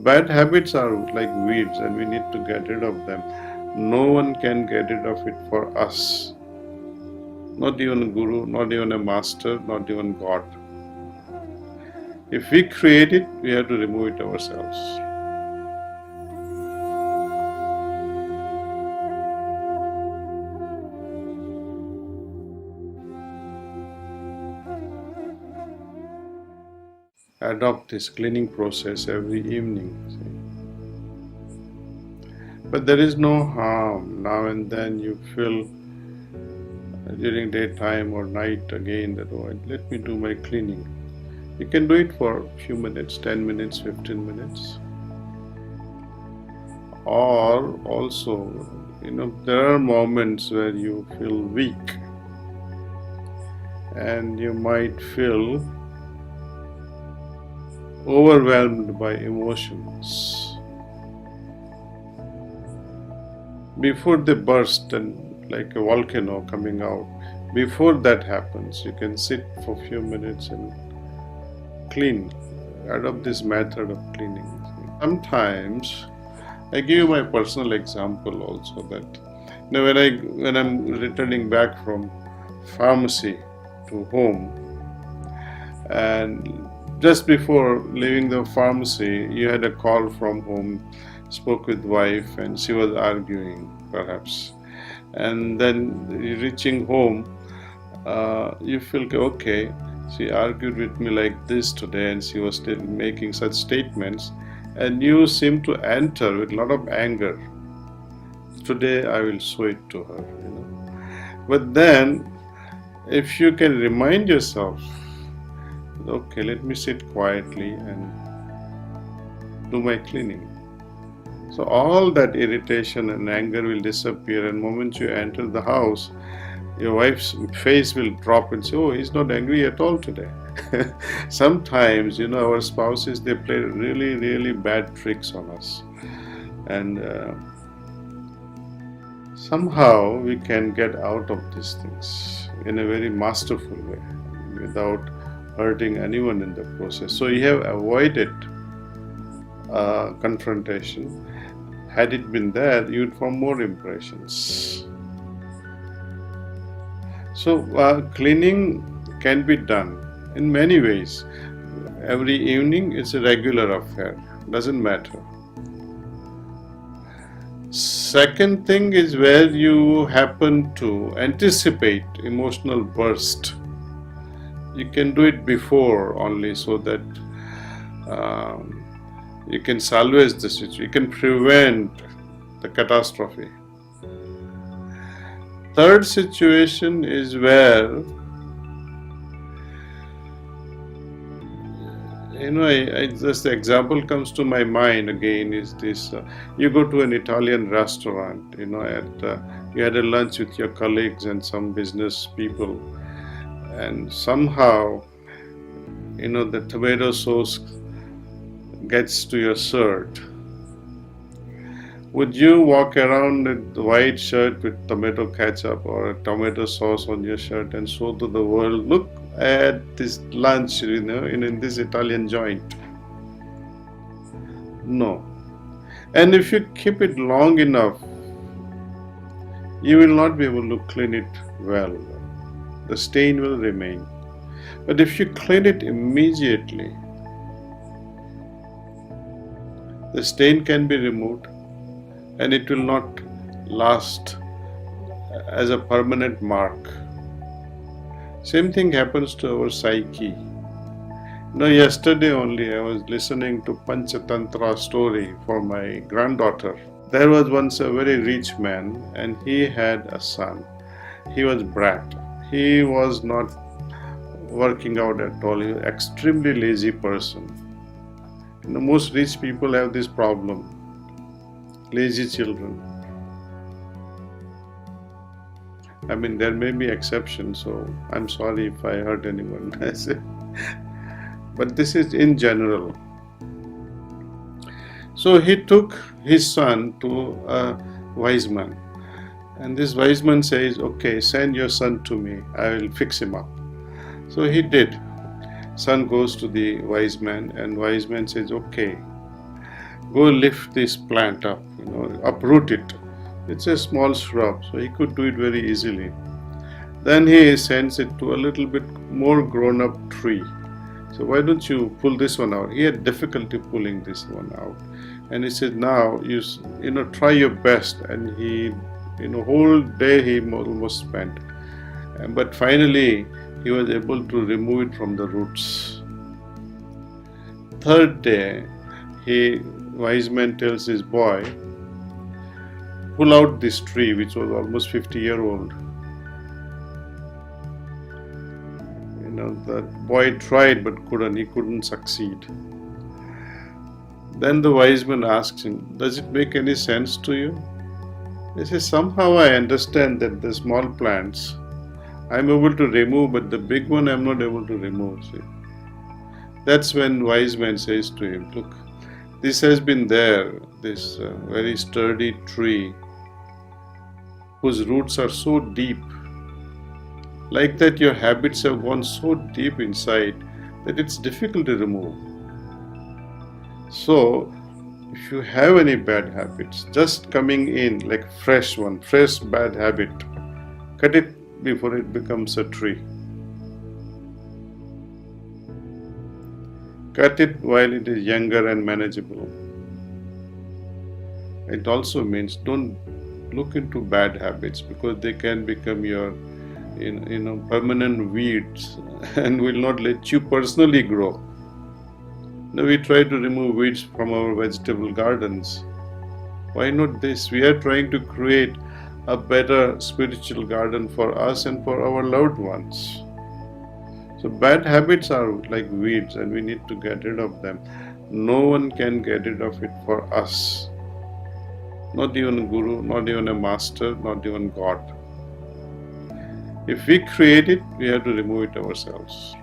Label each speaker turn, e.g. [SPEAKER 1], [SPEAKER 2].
[SPEAKER 1] bad habits are like weeds and we need to get rid of them. No one can get rid of it for us. Not even a guru, not even a master, not even God. If we create it, we have to remove it ourselves. Adopt this cleaning process every evening. But there is no harm. Now and then you feel during daytime or night again that, oh, let me do my cleaning. You can do it for a few minutes, 10 minutes, 15 minutes. Or also, there are moments where you feel weak and you might feel overwhelmed by emotions. Before they burst and like a volcano coming out, before that happens, you can sit for a few minutes and clean. Adopt this method of cleaning. Sometimes, I give you my personal example also that when I'm returning back from pharmacy to home, and just before leaving the pharmacy, you had a call from home, spoke with wife, and she was arguing, perhaps. And then reaching home, you feel, okay, she argued with me like this today, and she was still making such statements, and you seem to enter with a lot of anger. Today I will show it to her, But then, if you can remind yourself, okay, let me sit quietly and do my cleaning. So all that irritation and anger will disappear, and the moment you enter the house, your wife's face will drop and say, oh, he's not angry at all today. Sometimes, our spouses, they play really, really bad tricks on us. And somehow we can get out of these things in a very masterful way without hurting anyone in the process. So you have avoided confrontation. Had it been there, you'd form more impressions. So cleaning can be done in many ways. Every evening it's a regular affair, doesn't matter. Second thing is where you happen to anticipate emotional burst. You can do it before only, so that you can salvage the situation. You can prevent the catastrophe. Third situation is where just the example comes to my mind again is this: you go to an Italian restaurant, you had a lunch with your colleagues and some business people, and somehow, the tomato sauce gets to your shirt. Would you walk around with the white shirt with tomato ketchup or a tomato sauce on your shirt and show to the world, look at this lunch, in this Italian joint? No. And if you keep it long enough, you will not be able to clean it well. The stain will remain. But if you clean it immediately, the stain can be removed and it will not last as a permanent mark. Same thing happens to our psyche. Yesterday only I was listening to Panchatantra story for my granddaughter. There was once a very rich man and he had a son. He was brat. He was not working out at all. He was an extremely lazy person. Most rich people have this problem. Lazy children. There may be exceptions, so I'm sorry if I hurt anyone. But this is in general. So he took his son to a wise man. And this wise man says, okay, send your son to me. I will fix him up. So he did. Son goes to the wise man and wise man says, okay. go lift this plant up, uproot it. It's a small shrub, so he could do it very easily. Then he sends it to a little bit more grown up tree. So why don't you pull this one out? He had difficulty pulling this one out. And he said, now you try your best. And he, whole day he almost spent. But finally, he was able to remove it from the roots. Third day, wise man tells his boy, pull out this tree, which was almost 50-year-old. That boy tried but he couldn't succeed. Then the wise man asks him, does it make any sense to you? He says, somehow I understand that the small plants I'm able to remove, but the big one I'm not able to remove. See? That's when wise man says to him, look, this has been there, this very sturdy tree whose roots are so deep. Like that, your habits have gone so deep inside that it's difficult to remove. So, if you have any bad habits, just coming in like fresh bad habit, cut it before it becomes a tree. Cut it while it is younger and manageable. It also means don't look into bad habits because they can become your permanent weeds and will not let you personally grow. Now we try to remove weeds from our vegetable gardens. Why not this? We are trying to create a better spiritual garden for us and for our loved ones. So bad habits are like weeds and we need to get rid of them. No one can get rid of it for us. Not even a guru, not even a master, not even God. If we create it, we have to remove it ourselves.